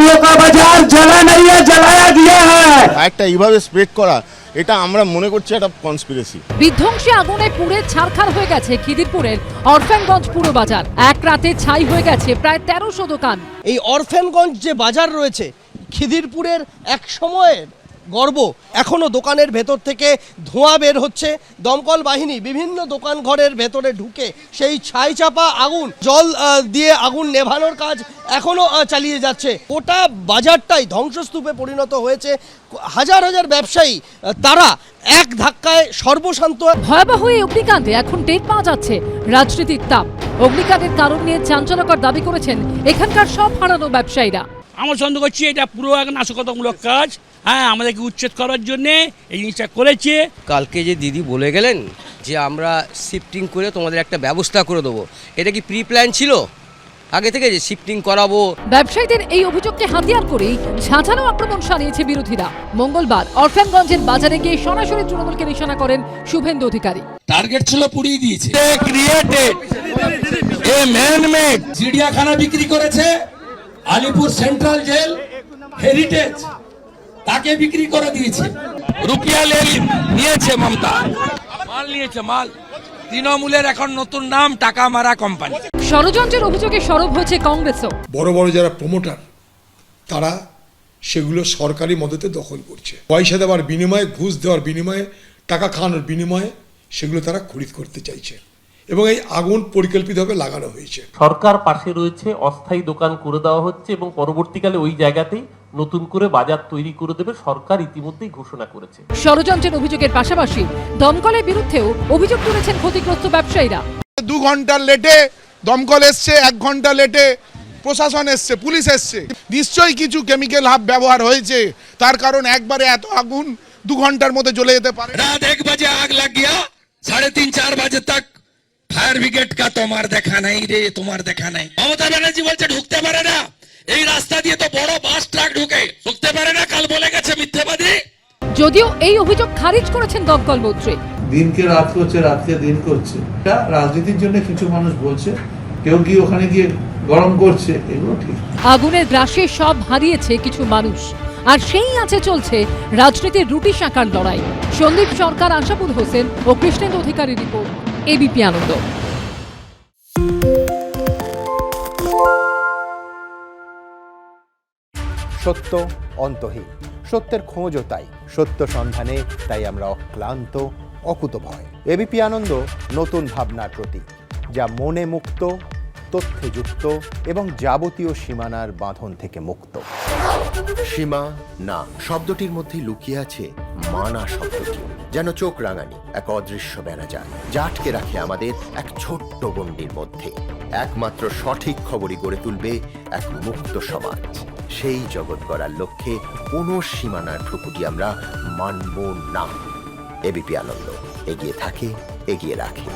लड़कियों का बाजार जला नहीं है, जलाया दिया है। একটা এইভাবে স্প্রেড করা, এটা আমরা মনে করছি একটা কনস্পিরেসি। বিধ্বংসী আগুনে পুড়ে ছারখার হয়ে গেছে খিদিরপুরের অরফ্যানগঞ্জ পুরো বাজার। এক রাতে ছাই হয়ে গেছে প্রায় 1300 দোকান। এই অরফ্যানগঞ্জ যে বাজার রয়েছে খিদিরপুরের এক সময়ের গর্ব, এখনো দোকানের ভেতর থেকে ধোঁয়া বের হচ্ছে। দমকল বাহিনী বিভিন্ন দোকান ঘরের ভেতরে ঢুকে সেই ছাই চাপা আগুন, জল দিয়ে আগুন নেভানোর কাজ এখনো চালিয়ে যাচ্ছে। গোটা বাজারটাই ধ্বংসস্তূপে পরিণত হয়েছে। হাজার হাজার ব্যবসায়ী তারা এক ধাক্কায় সর্বশান্ত। ভয়াবহ এই অগ্নিকাণ্ডে এখন টের পাওয়া যাচ্ছে রাজনীতির তাপ। অগ্নিকাণ্ডের কারণ নিয়ে চাঞ্চল্যকর দাবি করেছেন এখানকার সব হারানো ব্যবসায়ীরা। আমরা সন্দেহ করছি এটা পুরো এক নাশকতামূলক কাজ। হ্যাঁ, আমাদেরকে উচ্ছেদ করার জন্য এই জিনিসটা করেছে। কালকে যে দিদি বলে গেলেন যে আমরা শিফটিং করে তোমাদের একটা ব্যবস্থা করে দেবো, এটা কি প্রি প্ল্যান ছিল আগে থেকে যে শিফটিং করাবো? ব্যবসায়ীদের এই অভিযোগকে হাতিয়ার করেই ঝাঁঝালো আক্রমণ সানিয়েছে বিরোধীরা। মঙ্গলবার অরফ্যানগঞ্জের বাজারে গিয়ে সরাসরি তৃণমূলকে নিশানা করেন শুভেন্দু অধিকারী। টার্গেট ছিল পুড়িয়ে দিয়েছে। ক্রিয়েটেড এ ম্যান মেড চিড়িয়াখানা বিক্রি করেছে, আলিপুর সেন্ট্রাল জেল, হেরিটেজ তাকে বিক্রি করে দিয়েছে। রুপিয়া নিয়েছে মমতা, মাল নিয়েছে মাল। তৃণমূলের এখন নতুন নাম টাকা মারা কোম্পানি। ষড়যন্ত্রের অভিযোগে সরব হয়েছে কংগ্রেসও। বড় বড় যারা প্রমোটার তারা সেগুলো সরকারি মদতে দখল করছে। পয়সা দেওয়ার বিনিময়ে, ঘুষ দেওয়ার বিনিময়ে, টাকা খাওয়ানোর বিনিময়ে সেগুলো তারা খরিদ করতে চাইছে এবং এই আগুন পরিকল্পিতভাবে লাগানো হয়েছে। সরকার পাশে রয়েছে, অস্থায়ী দোকান করে দেওয়া হচ্ছে এবং পরবর্তীকালে ওই জায়গাতেই নতুন করে বাজার তৈরি করে দেবে সরকার ইতিমধ্যেই ঘোষণা করেছে। ষড়যন্ত্রের অভিযোগের পাশাপাশি দমকলের বিরুদ্ধেও অভিযোগ তুলেছেন ক্ষতিগ্রস্ত ব্যবসায়ীরা। 2 ঘন্টা লেটে দমকল এসছে, 1 ঘন্টা লেটে প্রশাসন এসছে, পুলিশ এসছে। নিশ্চয়ই কিছু কেমিক্যাল হাব ব্যবহার হয়েছে, তার কারণ একবারে এত আগুন 2 ঘন্টার মধ্যে জ্বলে যেতে পারে। रात 1 बजे आग लग गया, 3:30-4 बजे तक फायर ब्रिगेड का তোমার দেখা নাই রে, তোমার দেখা নাই। মমতা ব্যানার্জি বলছে ঢুকতে পারে না, এই রাস্তা দিয়ে তো বড় বাস ট্রাক ঢুকতে পারে না, কাল বলে গেছে মিথ্যাবাদী। যদিও এই অভিযোগ খারিজ করেছেন দমকল মন্ত্রী। দিনকে রাত করছে, রাতকে দিন করছে। এটা রাজনীতির জন্য কিছু মানুষ বলছে, কেউ কি ওখানে গিয়ে গরম করছে, এগুলো ঠিক। আগুনের গ্রাসে সব হারিয়েছে কিছু মানুষ, আর সেই আছে চলছে রাজনীতির রুটি শাঁখার লড়াই। সন্দীপ সরকার, আশাপুর হোসেন ও কৃষ্ণেন্দু অধিকারী রিপোর্ট, এবিপি আনন্দ। সত্য অন্তহীন, সত্যের খোঁজও তাই, সত্য সন্ধানে তাই আমরা অক্লান্ত, অকুতভয়। এবিপি আনন্দ নতুন ভাবনার প্রতীক, যা মনে মুক্ত, তথ্যে যুক্ত এবং যাবতীয় সীমানার বাঁধন থেকে মুক্ত। সীমা না শব্দটির মধ্যে লুকিয়ে আছে মানা শব্দটি, যেন চোখ রাঙানি এক অদৃশ্য বেড়াজাল, যা আটকে রাখে আমাদের এক ছোট্ট গণ্ডির মধ্যে। একমাত্র সঠিক খবরই গড়ে তুলবে এক মুক্ত সমাজ। সেই জগৎ গড়ার লক্ষ্যে কোনো সীমানার ঠুকুটি আমরা মানব না। এবিপি আনন্দ এগিয়ে থাকে, এগিয়ে রাখে।